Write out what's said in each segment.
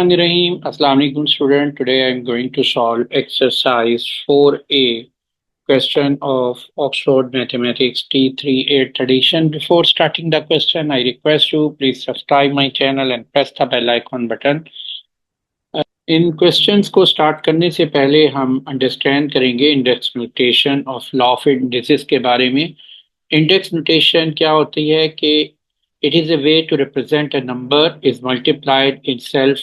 Rahim. Assalamu alaikum student. Today I am going to solve exercise 4A question of Oxford Mathematics T38 edition. Before starting the question, I request you please subscribe my channel and press the bell icon button. इन questions को start करने से पहले हम understand करेंगे index notation of law of indices के बारे में। इंडेक्स नोटेशन क्या होती है कि it is a way to represent a number is multiplied in self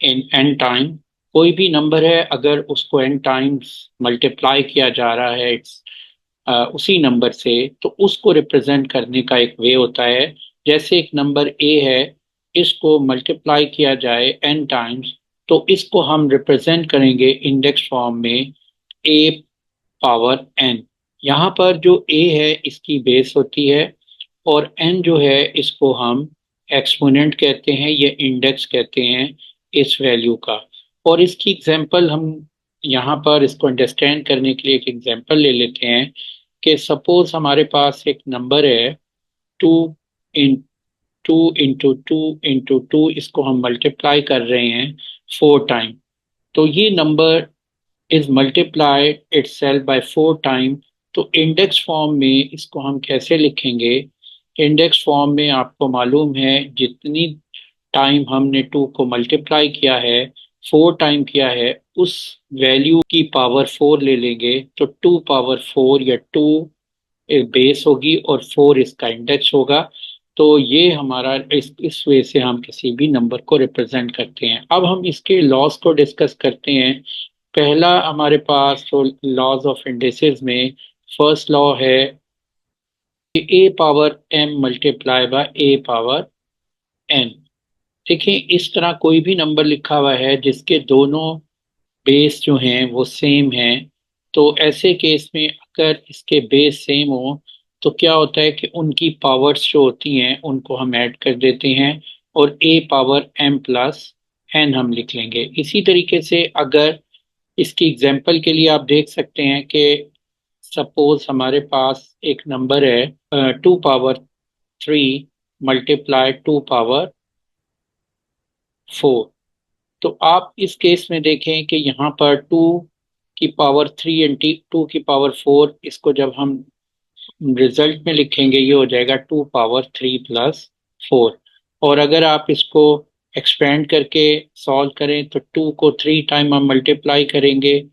in N time. कोई भी नंबर है अगर उसको एन टाइम्स मल्टीप्लाई किया जा रहा है उसी नंबर से, तो उसको रिप्रेजेंट करने का एक वे होता है। जैसे एक नंबर ए है, इसको मल्टीप्लाई किया जाए एन टाइम्स, तो इसको हम रिप्रेजेंट करेंगे इंडेक्स फॉर्म में ए पावर एन। यहाँ पर जो ए है इसकी बेस होती है और एन जो है इसको हम एक्सपोनेंट कहते हैं, ये इंडेक्स कहते हैं इस वैल्यू का। और इसकी एग्जांपल हम यहाँ पर इसको अंडरस्टैंड करने के लिए एक एग्जांपल ले लेते हैं कि सपोज हमारे पास एक नंबर है two in two into two, इसको हम मल्टीप्लाई कर रहे हैं 4 टाइम। तो ये number is multiplied itself by 4 time. तो इंडेक्स फॉर्म में इसको हम कैसे लिखेंगे? इंडेक्स फॉर्म में आपको मालूम है जितनी टाइम हमने टू को मल्टीप्लाई किया है, 4 टाइम किया है, उस वैल्यू की पावर 4 ले लेंगे तो 2 पावर 4 या 2 बेस होगी और 4 इसका इंडेक्स होगा। तो ये हमारा इस वे से हम किसी भी नंबर को रिप्रेजेंट करते हैं। अब हम इसके लॉज को डिस्कस करते हैं। पहला हमारे पास जो लॉज ऑफ इंडिसेस में फर्स्ट लॉ है ए power m multiply by A power n. देखिए इस तरह कोई भी नंबर लिखा हुआ है जिसके दोनों बेस जो हैं वो सेम हैं, तो ऐसे केस में अगर इसके बेस सेम हो तो क्या होता है कि उनकी पावर्स जो होती हैं उनको हम ऐड कर देते हैं और ए पावर एम प्लस एन हम लिख लेंगे। इसी तरीके से अगर इसकी एग्जांपल के लिए आप देख सकते हैं कि सपोज हमारे पास एक नंबर है 2 पावर 3 मल्टीप्लाई 2 पावर 4। तो आप इस केस में देखें कि यहाँ पर 2 की पावर 3 एंड 2 की पावर 4, इसको जब हम रिजल्ट में लिखेंगे ये हो जाएगा 2 पावर 3 प्लस 4। और अगर आप इसको एक्सपेंड करके सॉल्व करें तो 2 को 3 टाइम हम मल्टीप्लाई करेंगे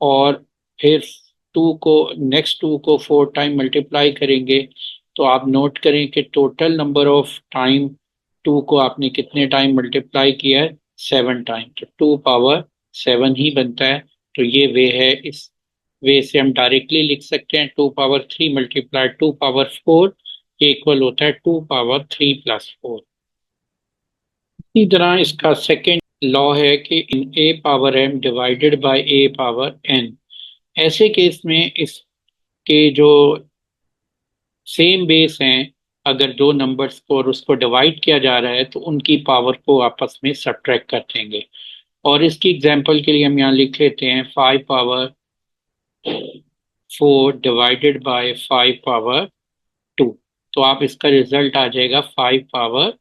और फिर नेक्स्ट टू को 4 टाइम मल्टीप्लाई करेंगे। तो आप नोट करें कि total number of time two को आपने कितने टाइम मल्टीप्लाई किया है? 7 टाइम। तो 2 पावर 7 ही बनता है। तो ये वे है, इस वे से हम डायरेक्टली लिख सकते हैं 2 पावर 3 मल्टीप्लाई 2 पावर 4, ये इक्वल होता है 2 पावर 3 प्लस 4। इसी तरह इसका सेकेंड लॉ है कि इन a power M divided by A power n. ऐसे केस में इसके जो सेम बेस हैं, अगर दो नंबर्स को और उसको डिवाइड किया जा रहा है तो उनकी पावर को आपस में सब्ट्रैक्ट कर देंगे। और इसकी एग्जांपल के लिए हम यहाँ लिख लेते हैं 5 पावर 4 डिवाइडेड बाय 5 पावर 2। तो आप इसका रिजल्ट आ जाएगा 5 पावर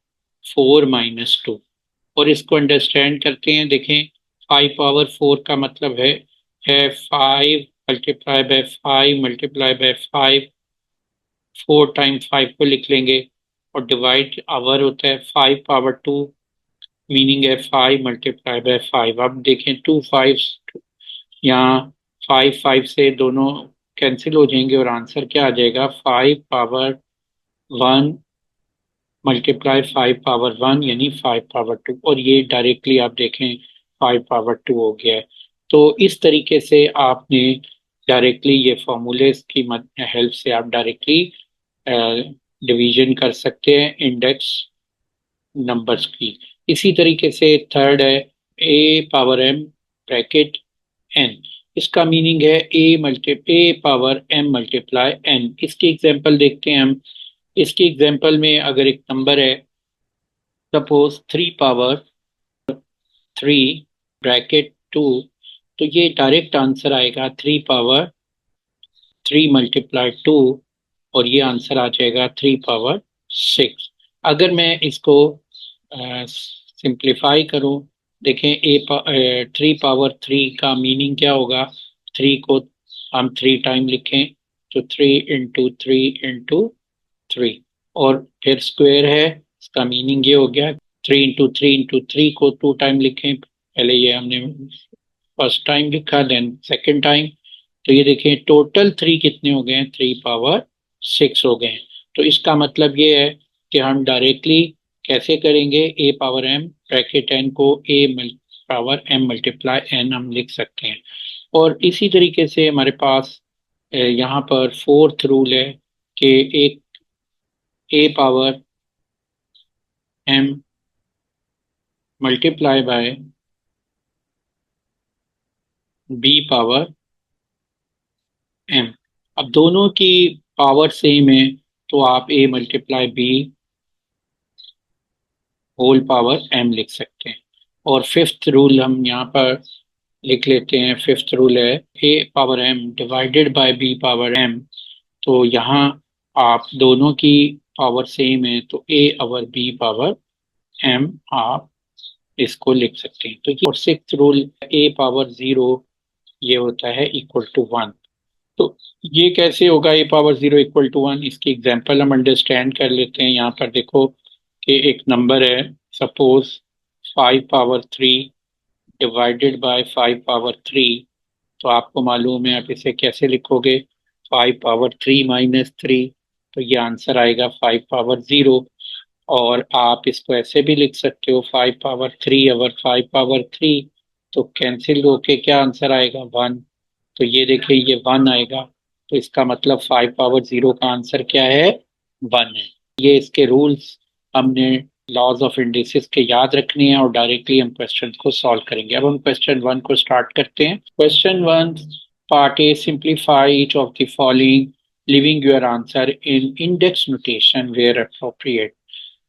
4 माइनस 2। और इसको अंडरस्टैंड करते हैं। देखें 5 पावर 4 का मतलब है 5 4 टाइम 5 को लिख लेंगे और डिवाइड आवर होता है 5 पावर 2, मीनिंग है 5 मल्टीप्लाई बाय 5। अब देखें 2 5 यहाँ 5 5 से दोनों कैंसिल हो जाएंगे और आंसर क्या आ जाएगा? 5 पावर 1 मल्टीप्लाई 5 पावर 1 यानी 5 पावर 2। और ये डायरेक्टली आप देखें 5 पावर 2 हो गया है। तो इस तरीके से आपने डायरेक्टली ये फॉर्मूलेस की हेल्प से आप डायरेक्टली डिवीजन कर सकते हैं इंडेक्स नंबर्स की। इसी तरीके से थर्ड है ए पावर एम ब्रैकेट एन। इसका मीनिंग है ए पावर एम मल्टीप्लाई एन। इसकी एग्जांपल देखते हैं हम। इसकी एग्जांपल में अगर एक नंबर है सपोज 3 पावर 3 ब्रैकेट 2, तो ये डायरेक्ट आंसर आएगा 3 पावर 3 मल्टीप्लाई 2 और ये आंसर आ जाएगा 3 पावर 6। अगर मैं इसको सिंप्लीफाई करूं देखें 3 पावर 3 का मीनिंग क्या होगा? 3 को हम 3 टाइम लिखें तो 3 × 3 × 3 और फिर स्क्वायर है, इसका मीनिंग ये हो गया 3 × 3 × 3 को 2 टाइम लिखें। पहले ये हमने फर्स्ट टाइम लिखा, देन सेकेंड टाइम। तो ये देखें टोटल 3 कितने हो गए हैं? 3 पावर 6 हो गए हैं। तो इसका मतलब ये है कि हम डायरेक्टली कैसे करेंगे? A power m bracket N को ए पावर एम मल्टीप्लाई एन हम लिख सकते हैं। और इसी तरीके से हमारे पास यहाँ पर फोर्थ रूल है कि एक a power m multiply by b power m. अब दोनों की पावर सेम है तो आप a multiply b whole power m लिख सकते हैं। और फिफ्थ रूल हम यहाँ पर लिख लेते हैं। फिफ्थ रूल है ए power M divided by b power m. तो यहाँ आप दोनों की पावर सेम है तो a over b power m आप इसको लिख सकते हैं। तो ये और सिक्स्थ रूल ए पावर 0 ये होता है इक्वल टू 1। तो ये कैसे होगा ए पावर 0 इक्वल टू 1? इसकी एग्जांपल हम अंडरस्टैंड कर लेते हैं। यहाँ पर देखो कि एक नंबर है, suppose 5 power 3 divided by 5 power 3। तो आपको मालूम है आप इसे कैसे लिखोगे? 5 पावर 3 - 3। तो ये आंसर आएगा 5 पावर 0। और आप इसको ऐसे भी लिख सकते हो 5 पावर 3 ओवर 5 पावर 3। तो कैंसिल होके क्या आंसर आएगा? 1। तो ये देखिए ये 1 आएगा। तो इसका मतलब 5 पावर 0 का आंसर क्या है? 1 है। ये इसके रूल्स हमने लॉज ऑफ इंडिसेस के याद रखने हैं और डायरेक्टली हम क्वेश्चन को सॉल्व करेंगे। अब हम क्वेश्चन 1 को स्टार्ट करते हैं। Question 1 part A, simplify each of the following leaving your answer in index notation where appropriate.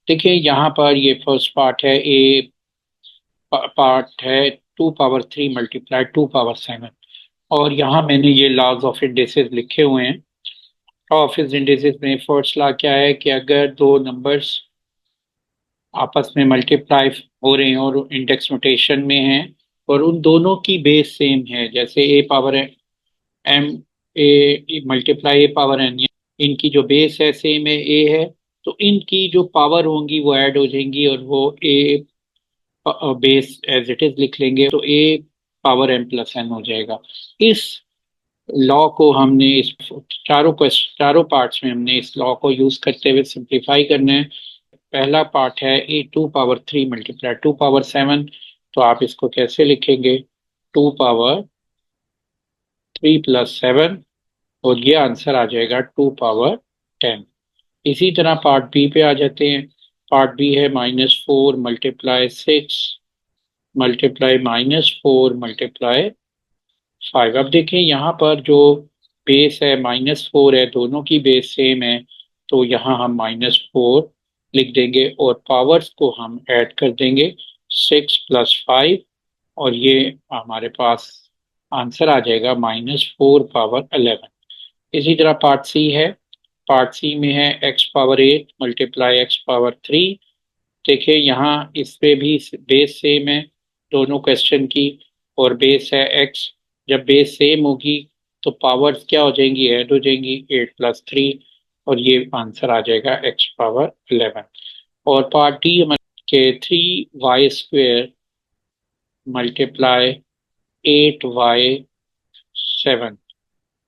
देखिए यहाँ पर ये फर्स्ट पार्ट है, ए पार्ट है 2 पावर 3 मल्टीप्लाई 2 पावर 7। और यहाँ मैंने ये लॉज ऑफ इंडिसेस लिखे हुए हैं। ऑफ इंडिसेस में फर्स्ट लॉ क्या है कि अगर दो नंबर्स आपस में मल्टीप्लाई हो रहे हैं और इंडेक्स नोटेशन में हैं और उन दोनों की बेस सेम है, जैसे a power m a multiply a power n, इनकी जो बेस है सेम है, ए है। तो इनकी जो पावर होंगी वो ऐड हो जाएंगी और वो ए बेस एज इट इज लिख लेंगे तो ए पावर एम प्लस एन हो जाएगा। इस लॉ को हमने इस चारों पार्ट्स में हमने इस लॉ को यूज करते हुए सिंप्लीफाई करना है। पहला पार्ट है ए 2 पावर 3 मल्टीप्लाई 2 पावर 7। तो आप इसको कैसे लिखेंगे? 2 पावर 3 + 7 और ये आंसर आ जाएगा 2 पावर 10। इसी तरह पार्ट बी पे आ जाते हैं। पार्ट बी है -4 मल्टीप्लाई 6 मल्टीप्लाई -4 मल्टीप्लाई 5। अब देखें यहाँ पर जो बेस है -4 है, दोनों की बेस सेम है तो यहाँ हम -4 लिख देंगे और पावर्स को हम ऐड कर देंगे 6 + 5 और ये हमारे पास आंसर आ जाएगा -4 पावर 11। इसी तरह पार्ट सी है। पार्ट सी में है x power 8 multiply x power 3। देखिए यहाँ इस पे भी बेस सेम है दोनों क्वेश्चन की और बेस है x। जब बेस सेम होगी तो पावर्स क्या हो जाएंगी? ऐड हो जाएंगी 8 + 3 और ये आंसर आ जाएगा x पावर 11। और पार्ट डी के 3y² मल्टीप्लाई 8y7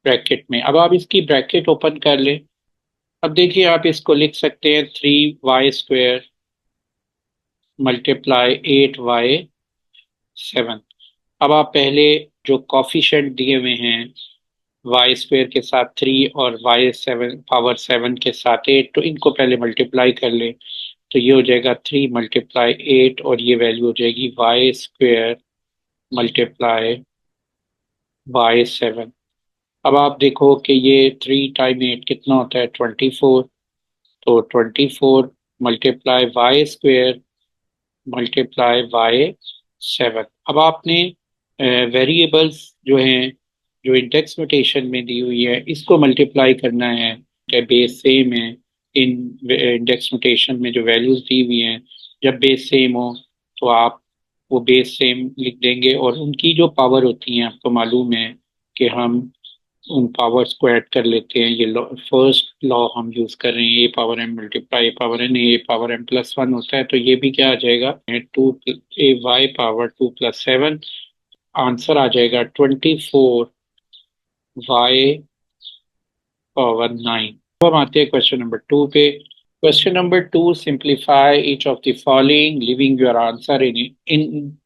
ब्रैकेट में। अब आप इसकी ब्रैकेट ओपन कर लें। अब देखिए आप इसको लिख सकते हैं 3y² मल्टीप्लाई 8y7। अब आप पहले जो कॉफिशेंट दिए हुए हैं y² के साथ 3 और y7 के साथ 8, तो इनको पहले मल्टीप्लाई कर लें। तो ये हो जाएगा 3 मल्टीप्लाई 8 और ये वैल्यू हो जाएगी y² मल्टीप्लाई y7। अब आप देखो कि ये 3 × 8 कितना होता है? 24। तो 24 मल्टीप्लाई y² मल्टीप्लाई y7। अब आपने वेरिएबल्स जो हैं जो इंडेक्स नोटेशन में दी हुई है इसको मल्टीप्लाई करना है। क्या बेस सेम है? इन इंडेक्स नोटेशन में जो वैल्यूज दी हुई हैं जब बेस सेम हो तो आप वो बेस सेम लिख देंगे, और उनकी जो पावर होती हैं आपको मालूम है कि हम उन पावर्स को ऐड कर लेते हैं। ये फर्स्ट लॉ हम यूज कर रहे हैं, a power m multiply a power n, a power m plus one होता है, तो ये भी क्या आ जाएगा, two a y power two plus seven. Answer आ जाएगा 24 वाई पावर नाइन। अब हम आते हैं क्वेश्चन नंबर टू पे। Question number two, simplify each of the following leaving your answer in in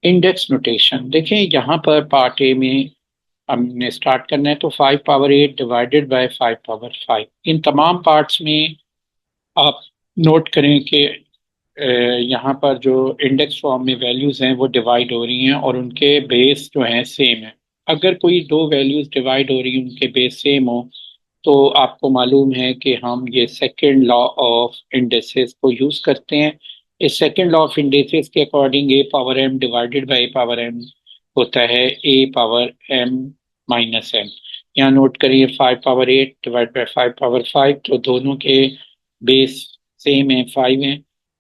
index notation. देखें यहाँ पर पार्ट ए में हमने स्टार्ट करना है, तो 5 पावर 8 डिवाइडेड बाय 5 पावर 5। इन तमाम पार्ट्स में आप नोट करें कि यहाँ पर जो इंडेक्स फॉर्म में वैल्यूज़ हैं वो डिवाइड हो रही हैं और उनके बेस जो हैं सेम है। अगर कोई दो वैल्यूज़ डिवाइड हो रही हैं, उनके बेस सेम हो, तो आपको मालूम है कि हम ये सेकंड लॉ ऑफ इंडेक्सेस को यूज़ करते हैं। इस सेकंड लॉ ऑफ इंडेक्सेस के according A power M divided by A power M होता है ए पावर एम माइनस एम। यहाँ नोट करिए 5 पावर 8 डिवाइड बाय 5 पावर 5, तो दोनों के बेस सेम है, 5 है,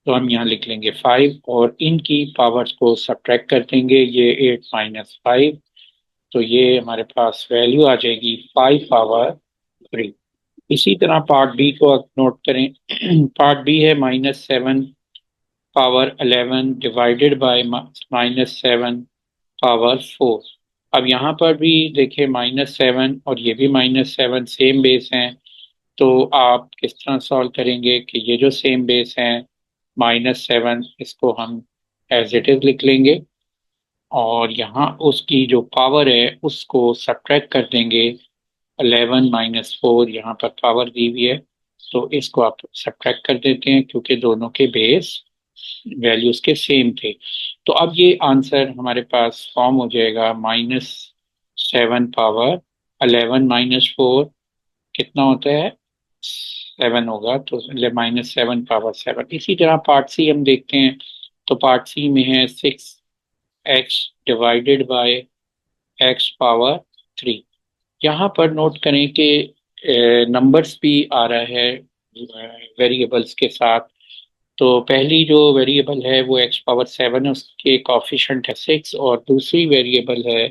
तो हम यहाँ लिख लेंगे 5 और इनकी पावर्स को सब्ट्रैक्ट कर देंगे, ये 8 - 5, तो ये हमारे पास वैल्यू आ जाएगी 5 पावर 3। इसी तरह पार्ट बी को आप नोट करें। पार्ट बी है -7 पावर 11 डिवाइडेड बाय -7 पावर 4। अब यहाँ पर भी देखिए -7 और ये भी -7 सेम बेस हैं, तो आप किस तरह सॉल्व करेंगे कि ये जो सेम बेस हैं -7, इसको हम एज इट इज लिख लेंगे और यहाँ उसकी जो पावर है उसको सब्ट्रैक्ट कर देंगे। 11 - 4 यहाँ पर पावर दी हुई है, तो इसको आप सब्ट्रैक्ट कर देते हैं क्योंकि दोनों के बेस वैल्यूज के सेम थे। तो अब ये आंसर हमारे पास फॉर्म हो जाएगा -7 पावर 11 - 4 कितना होता है, 7 होगा, तो -7 पावर 7। इसी तरह पार्ट सी हम देखते हैं, तो पार्ट सी में है 6x divided by x power 3। यहाँ पर नोट करें कि नंबर्स भी आ रहा है वेरिएबल्स के साथ। तो पहली जो वेरिएबल है वो x पावर 7 है, उसके कॉफिशेंट है 6, और दूसरी वेरिएबल है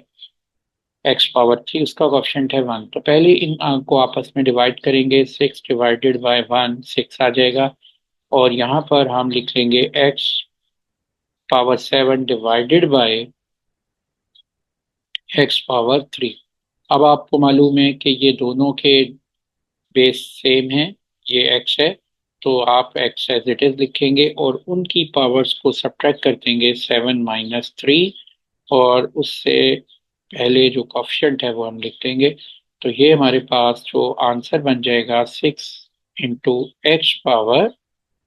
x पावर 3, उसका कॉफिशेंट है 1। तो पहले इन को आपस में डिवाइड करेंगे, 6 डिवाइडेड बाय 1 6 आ जाएगा, और यहाँ पर हम लिख लेंगे x power 7 divided by x power 3। अब आपको मालूम है कि ये दोनों के बेस सेम है, ये x है, तो आप x एज इट इज लिखेंगे और उनकी पावर्स को सब्ट्रैक्ट कर देंगे, 7 - 3, और उससे पहले जो कॉफिशेंट है वो हम लिख देंगे। तो ये हमारे पास जो आंसर बन जाएगा 6 × x पावर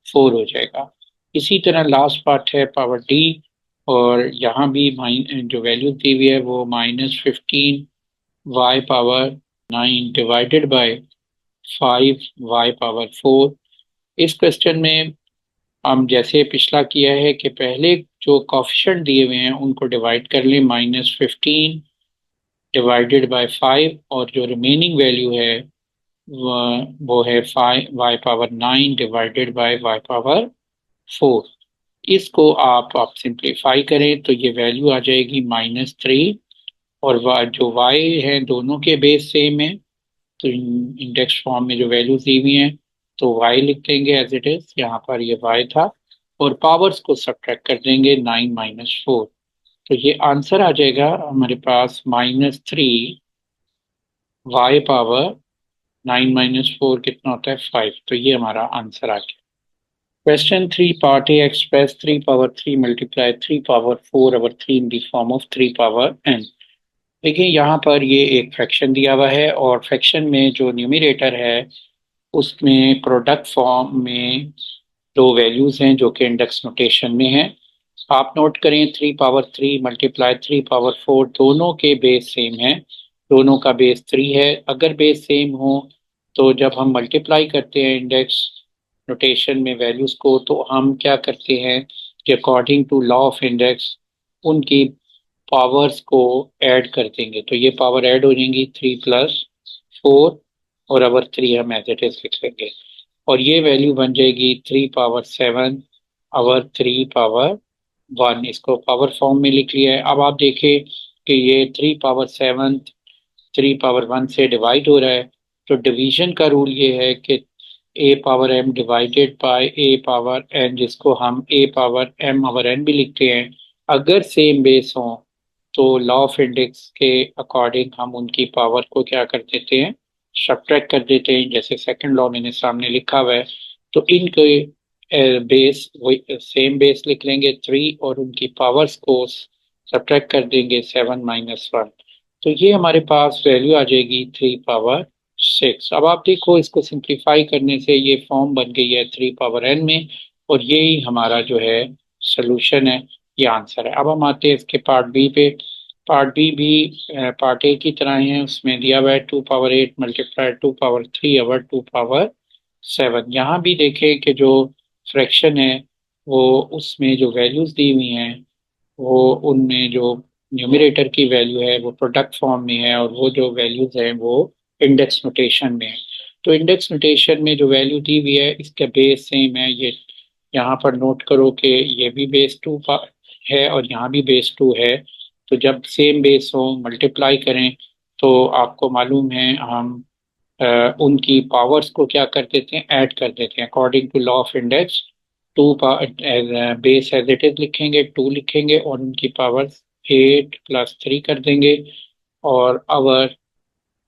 4 हो जाएगा। इसी तरह लास्ट पार्ट है पावर डी, और यहाँ भी जो वैल्यू दी हुई है वो -15 y power 9 divided by 5 y power 4। इस क्वेश्चन में हम जैसे पिछला किया है कि पहले जो कॉफिशेंट दिए हुए हैं उनको डिवाइड कर लें, -15 डिवाइडेड बाय 5, और जो रिमेनिंग वैल्यू है वो है 5 y power 9 divided by y power 4। इसको आप सिंप्लीफाई करें तो ये वैल्यू आ जाएगी -3, और जो y है दोनों के बेस सेम है, तो इंडेक्स फॉर्म में जो वैल्यूज दी हुई हैं तो y लिख देंगे एज इट इज, यहाँ पर ये y था, और पावर्स को सब्ट्रैक्ट कर देंगे 9 - 4। तो ये आंसर आ जाएगा हमारे पास -3 y पावर 9 - 4 कितना होता है, 5। तो ये हमारा आंसर आ गया। Question three part A, express 3 power 3 multiply 3 power 4/3 in the form of 3 power n। देखिए यहाँ पर ये एक फ्रैक्शन दिया हुआ है, और फ्रैक्शन में जो न्यूमरेटर है उसमें प्रोडक्ट फॉर्म में दो वैल्यूज हैं जो कि इंडेक्स नोटेशन में है। आप नोट करें 3 पावर 3 मल्टीप्लाई 3 पावर 4, दोनों के बेस सेम है, दोनों का बेस 3 है। अगर बेस सेम हो तो जब हम मल्टीप्लाई करते हैं इंडेक्स नोटेशन में वैल्यूज को, तो हम क्या करते हैं कि according to law of index उनकी पावर्स को ऐड कर देंगे, तो ये पावर ऐड हो जाएंगी 3 + 4, और अवर 3 हम एज इट इज लिख लेंगे, और ये वैल्यू बन जाएगी 3 पावर 7/3 पावर 1, इसको पावर फॉर्म में लिख लिया है। अब आप देखें कि ये 3 पावर 7 3 पावर 1 से डिवाइड हो रहा है। तो डिवीजन का रूल ये है कि a power M divided by A power n, जिसको हम a power m over n भी लिखते हैं। अगर सेम बेस हो तो लॉ ऑफ इंडेक्स के अकॉर्डिंग हम उनकी पावर को क्या कर देते हैं, सब्ट्रैक्ट कर देते हैं, जैसे सेकंड लॉ मैंने सामने लिखा हुआ है। तो इनके बेस वही सेम बेस लिख लेंगे 3 और उनकी पावर्स को सब्ट्रैक्ट कर देंगे 7 - 1। तो ये हमारे पास वैल्यू आ जाएगी 3 पावर 6। अब आप देखो इसको सिंप्लीफाई करने से ये फॉर्म बन गई है 3 पावर n में, और यही हमारा जो है सोल्यूशन है, ये आंसर है। अब हम आते हैं इसके पार्ट बी पे। पार्ट बी भी पार्ट ए की तरह ही है। उसमें दिया हुआ है 2 power 8 multiply 2 power 3 over 2 power 7। यहाँ भी देखें कि जो फ्रैक्शन है वो उसमें जो वैल्यूज दी हुई हैं वो उनमें जो न्यूमरेटर की वैल्यू है वो प्रोडक्ट फॉर्म में है, और वो जो वैल्यूज हैं वो इंडेक्स नोटेशन में है। तो इंडेक्स नोटेशन में जो वैल्यू दी हुई है इसका बेस सेम है। ये यहाँ पर नोट करो कि ये भी बेस 2 है और यहाँ भी बेस 2 है। तो जब सेम बेस हो मल्टीप्लाई करें तो आपको मालूम है हम उनकी पावर्स को क्या कर देते हैं, ऐड कर देते हैं according to law of index. Two base as it is लिखेंगे, 2 लिखेंगे और उनकी पावर्स 8 + 3 कर देंगे, और आवर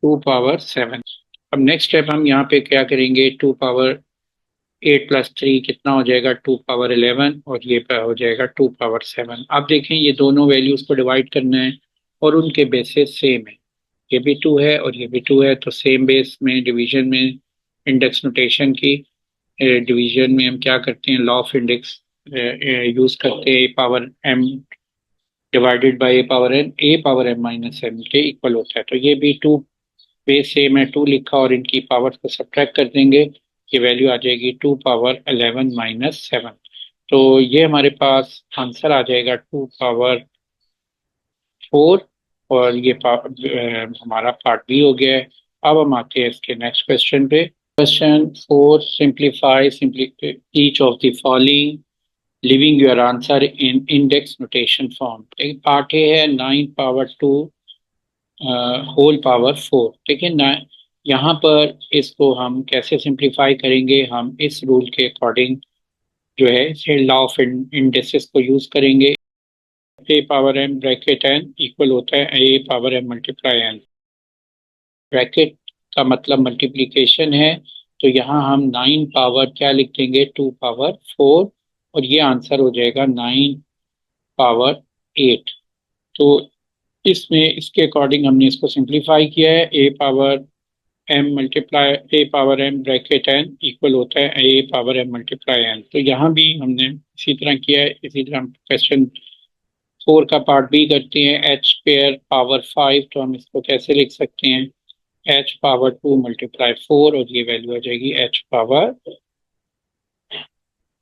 2 पावर 7। अब नेक्स्ट स्टेप हम यहाँ पे क्या करेंगे, 2 पावर 8 + 3 कितना हो जाएगा, 2 पावर 11, और ये पे हो जाएगा 2 पावर 7। आप देखें ये दोनों वैल्यूज को डिवाइड करना है और उनके बेसिस सेम है। ये भी 2 है और ये भी 2 है, तो सेम बेस में डिवीजन में इंडेक्स नोटेशन की डिवीजन में हम क्या करते हैं, लॉ ऑफ इंडेक्स यूज करते हैं। A power M divided by A power M minus m के इक्वल होता है। तो ये भी 2 बेस सेम है, 2 लिखा और इनकी पावर को सब्ट्रैक्ट कर देंगे, ये वैल्यू आ जाएगी 2 पावर 11 - 7। तो ये हमारे पास आंसर आ जाएगा 2 पावर 4, और ये हमारा पार्ट बी हो गया है। अब हम आते हैं इसके नेक्स्ट क्वेश्चन पे। Question 4, simplify each of the following, leaving your answer in index notation form। एक पार्ट ए है 9 पावर 2 होल पावर 4। ठीक है ना। यहाँ पर इसको हम कैसे सिंप्लीफाई करेंगे, हम इस रूल के अकॉर्डिंग जो है इसे लॉ ऑफ इंडेक्सेस को यूज करेंगे। A power m bracket n equal होता है ए power m multiply n. Bracket का मतलब मल्टीप्लिकेशन है, तो यहाँ हम 9 पावर क्या लिख देंगे, 2 पावर 4, और ये आंसर हो जाएगा 9 पावर 8। तो इसमें इसके अकॉर्डिंग हमने इसको सिंप्लीफाई किया है। ए power m bracket n equal होता है ए पावर एम मल्टीप्लाई एन। तो यहाँ भी हमने इसी तरह किया है। इसी तरह हम क्वेश्चन 4 का पार्ट बी करते हैं। एच स्क्वायर पावर 5, तो हम इसको कैसे लिख सकते हैं, h पावर 2 मल्टीप्लाई 4, और ये वैल्यू आ जाएगी h पावर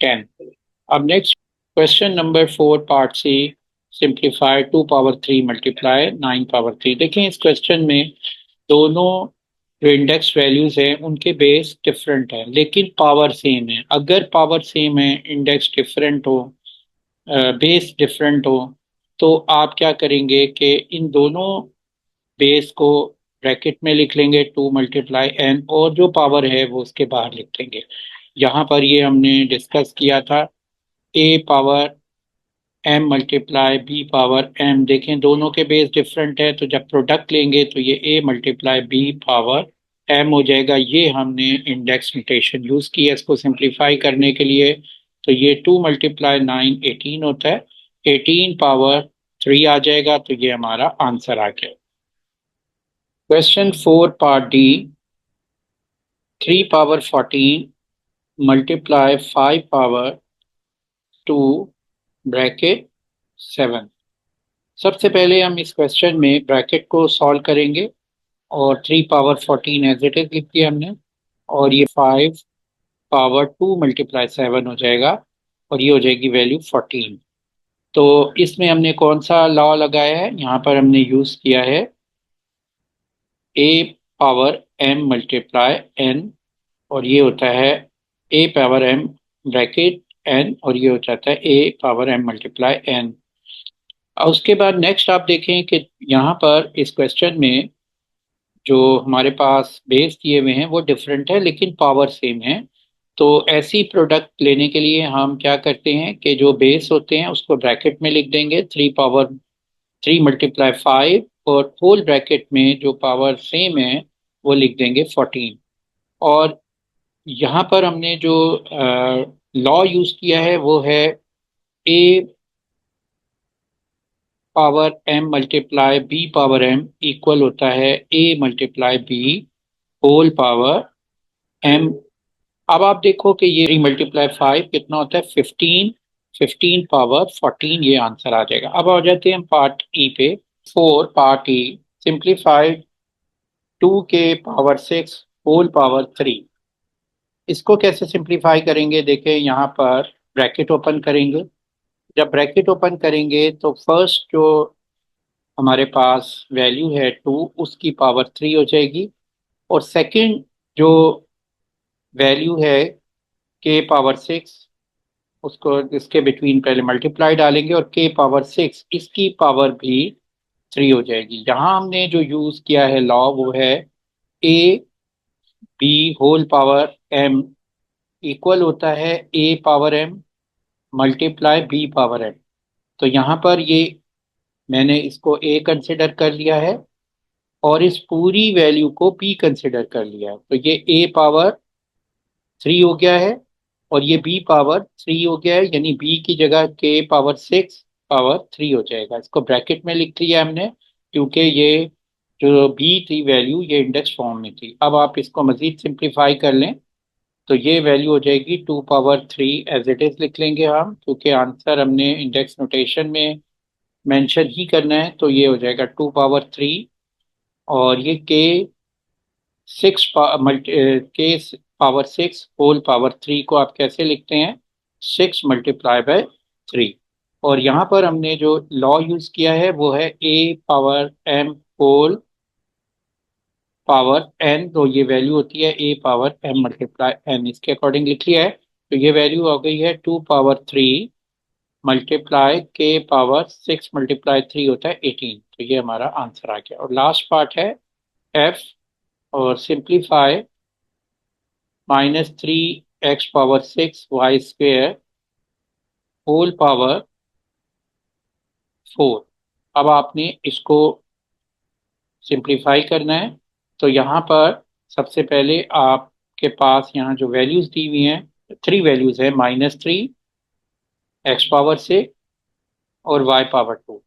10। अब next question number 4 part C, simplify 2 power 3 multiply 9 power 3। देखें इस क्वेश्चन में दोनों जो इंडेक्स वैल्यूज हैं उनके बेस डिफरेंट है लेकिन पावर सेम है। अगर पावर सेम है, इंडेक्स डिफरेंट हो, बेस डिफरेंट हो, तो आप क्या करेंगे कि इन दोनों बेस को ब्रैकेट में लिख लेंगे 2 × n, और जो पावर है वो उसके बाहर लिख लेंगे। यहाँ पर ये हमने डिस्कस किया था a power m multiply b power m. देखें दोनों के बेस डिफरेंट है, तो जब प्रोडक्ट लेंगे तो ये ए मल्टीप्लाई बी पावर एम हो जाएगा। ये हमने इंडेक्स नोटेशन यूज की है इसको सिंप्लीफाई करने के लिए। तो ये 2 × 9 18 होता है, 18 पावर 3 आ जाएगा। तो ये हमारा आंसर आ गया। Question 4 part D, 3 power 14 multiply 5 power 2 bracket 7। सबसे पहले हम इस क्वेश्चन में ब्रैकेट को सॉल्व करेंगे, और 3 पावर 14 एज इट इज लिख दिया हमने, और ये 5 पावर 2 मल्टीप्लाई 7 हो जाएगा, और ये हो जाएगी वैल्यू 14। तो इसमें हमने कौन सा लॉ लगाया है, यहाँ पर हमने यूज किया है ए पावर एम मल्टीप्लाई एन, और ये होता है ए पावर एम ब्रैकेट n और ये हो जाता है a power m multiply n। और उसके बाद नेक्स्ट आप देखें कि यहाँ पर इस क्वेश्चन में जो हमारे पास बेस दिए हुए हैं वो डिफरेंट है लेकिन पावर सेम है। तो ऐसी प्रोडक्ट लेने के लिए हम क्या करते हैं कि जो बेस होते हैं उसको ब्रैकेट में लिख देंगे 3 और होल ब्रैकेट में जो पावर सेम है वो लिख देंगे 14। और यहाँ पर हमने जो लॉ यूज किया है वो है ए power m multiply b power m equal होता है a multiply b whole power m। अब आप देखो कि ये 3 × 5 कितना होता है 15, 15 पावर 14 ये आंसर आ जाएगा। अब आ जाते हैं पार्ट ई पे। पार्ट ई सिंप्लीफाइड 2 के पावर 6 होल पावर 3। इसको कैसे सिंप्लीफाई करेंगे, देखें यहाँ पर ब्रैकेट ओपन करेंगे। जब ब्रैकेट ओपन करेंगे तो फर्स्ट जो हमारे पास वैल्यू है 2 उसकी पावर 3 हो जाएगी और सेकंड जो वैल्यू है k पावर 6 उसको इसके बिटवीन पहले मल्टीप्लाई डालेंगे और k पावर 6 इसकी पावर भी 3 हो जाएगी। यहाँ हमने जो यूज किया है लॉ वो है a b whole power m equal होता है a power m multiply b power m। तो यहाँ पर ये मैंने इसको a कंसिडर कर लिया है और इस पूरी वैल्यू को b कंसिडर कर लिया है। तो ये a पावर 3 हो गया है और ये b पावर 3 हो गया है, यानी b की जगह k पावर 6 पावर 3 हो जाएगा। इसको ब्रैकेट में लिख लिया हमने क्योंकि ये जो b थी वैल्यू ये इंडेक्स फॉर्म में थी। अब आप इसको मजीद सिंप्लीफाई कर लें तो ये वैल्यू हो जाएगी 2 पावर 3 एज इट इज लिख लेंगे हम, क्योंकि आंसर हमने इंडेक्स नोटेशन में मेंशन ही करना है। तो ये हो जाएगा 2 पावर 3 और ये k पावर 6 होल पावर 3 को आप कैसे लिखते हैं 6 × 3। और यहाँ पर हमने जो लॉ यूज किया है वो है a power m whole power n। तो ये वैल्यू होती है a power m multiply n, इसके अकॉर्डिंग लिख लिया है। तो ये वैल्यू आ गई है 2 power 3 multiply k power 6 multiply 3 होता है 18। तो ये हमारा आंसर आ गया। और लास्ट पार्ट है f और simplify -3x power 6 y² whole power 4। अब आपने इसको सिंप्लीफाई करना है। तो यहाँ पर सबसे पहले आपके पास यहाँ जो वैल्यूज दी हुई हैं 3 वैल्यूज है -3 x पावर 6 और y पावर 2।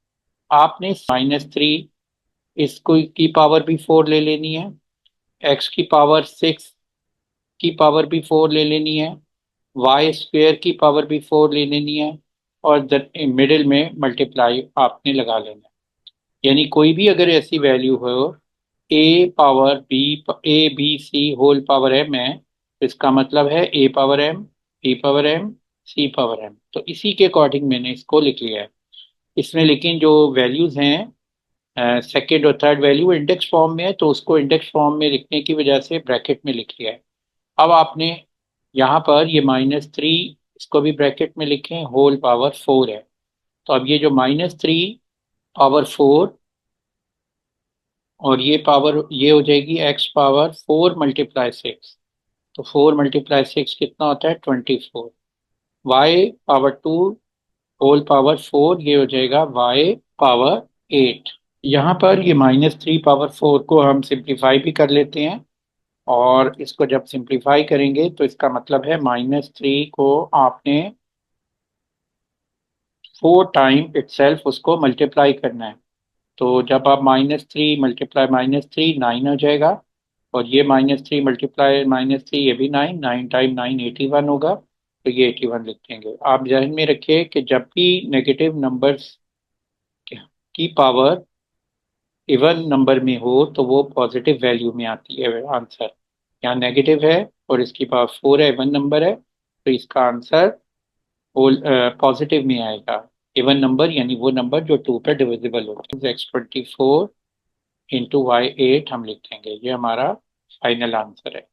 आपने -3 इसको की पावर भी 4 ले लेनी है, x की पावर 6 की पावर भी 4 ले लेनी है, y² की पावर भी 4 ले लेनी है और मिडिल में मल्टीप्लाई आपने लगा लेना है। यानी कोई भी अगर ऐसी वैल्यू हो A B C whole power m है तो इसका मतलब है a power m b power m c power m। तो इसी के अकॉर्डिंग मैंने इसको लिख लिया है। इसमें लेकिन जो वैल्यूज हैं सेकेंड और थर्ड वैल्यू इंडेक्स फॉर्म में है तो उसको इंडेक्स फॉर्म में लिखने की वजह से ब्रैकेट में लिख लिया है। अब आपने यहाँ पर ये -3 इसको भी ब्रैकेट में लिखें, होल पावर 4 है। तो अब ये जो -3 पावर 4 और ये पावर ये हो जाएगी x पावर 4 मल्टीप्लाई 6। तो 4 × 6 कितना होता है 24। y पावर 2 होल पावर 4 ये हो जाएगा y पावर 8। यहाँ पर ये -3 पावर 4 को हम सिंप्लीफाई भी कर लेते हैं और इसको जब सिंप्लीफाई करेंगे तो इसका मतलब है -3 को आपने 4 टाइम इटसेल्फ उसको मल्टीप्लाई करना है। तो जब आप -3 मल्टीप्लाई -3 9 हो जाएगा और ये -3 मल्टीप्लाई -3 ये भी 9, 9 टाइम 9 81 होगा। तो ये 81 लिख देंगे। आप ध्यान में रखिए कि जब भी नेगेटिव नंबर्स की पावर इवन नंबर में हो तो वो पॉजिटिव वैल्यू में आती है आंसर। यहाँ नेगेटिव है और इसकी पावर 4 है, इवन नंबर है, तो इसका आंसर पॉजिटिव में आएगा। इवन नंबर यानी वो नंबर जो 2 पे डिविजिबल होता है। x24 × y8 हम लिखेंगे, ये हमारा फाइनल आंसर है।